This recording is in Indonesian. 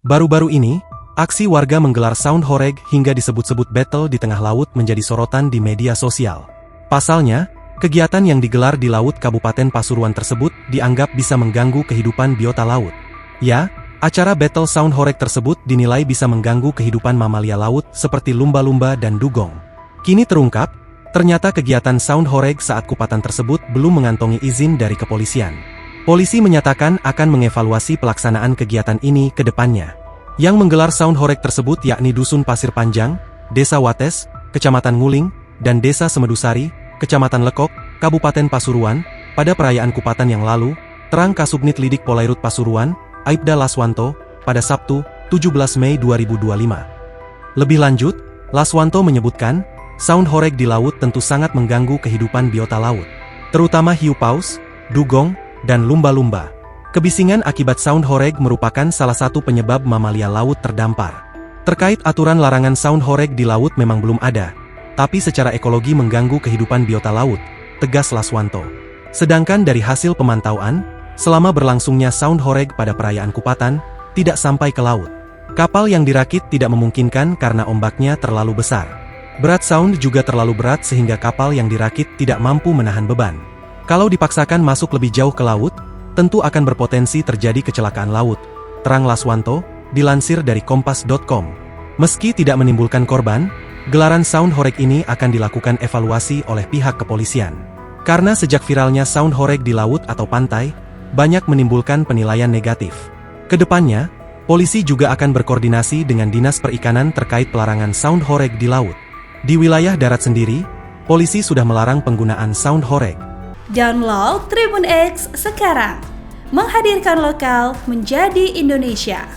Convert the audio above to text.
Baru-baru ini, aksi warga menggelar sound horeg hingga disebut-sebut battle di tengah laut menjadi sorotan di media sosial. Pasalnya, kegiatan yang digelar di Laut Kabupaten Pasuruan tersebut dianggap bisa mengganggu kehidupan biota laut. Ya, acara battle sound horeg tersebut dinilai bisa mengganggu kehidupan mamalia laut seperti lumba-lumba dan dugong. Kini terungkap, ternyata kegiatan sound horeg saat kupatan tersebut belum mengantongi izin dari kepolisian. Polisi menyatakan akan mengevaluasi pelaksanaan kegiatan ini ke depannya. Yang menggelar sound horeg tersebut yakni Dusun Pasir Panjang, Desa Wates, Kecamatan Nguling, dan Desa Semedusari, Kecamatan Lekok, Kabupaten Pasuruan, pada perayaan kupatan yang lalu, terang Kasubnit Lidik Polairut Pasuruan, Aibda Laswanto, pada Sabtu, 17 Mei 2025. Lebih lanjut, Laswanto menyebutkan, sound horeg di laut tentu sangat mengganggu kehidupan biota laut, terutama hiu paus, dugong, dan lumba-lumba. Kebisingan akibat sound horeg merupakan salah satu penyebab mamalia laut terdampar. Terkait aturan larangan sound horeg di laut memang belum ada, tapi secara ekologi mengganggu kehidupan biota laut, tegas Laswanto. Sedangkan dari hasil pemantauan, selama berlangsungnya sound horeg pada perayaan kupatan, tidak sampai ke laut. Kapal yang dirakit tidak memungkinkan karena ombaknya terlalu besar. Berat sound juga terlalu berat sehingga kapal yang dirakit tidak mampu menahan beban. Kalau dipaksakan masuk lebih jauh ke laut, tentu akan berpotensi terjadi kecelakaan laut, terang Laswanto, dilansir dari kompas.com. Meski tidak menimbulkan korban, gelaran sound horeg ini akan dilakukan evaluasi oleh pihak kepolisian. Karena sejak viralnya sound horeg di laut atau pantai, banyak menimbulkan penilaian negatif. Kedepannya, polisi juga akan berkoordinasi dengan Dinas Perikanan terkait pelarangan sound horeg di laut. Di wilayah darat sendiri, polisi sudah melarang penggunaan sound horeg. Download Tribun X sekarang, menghadirkan lokal menjadi Indonesia.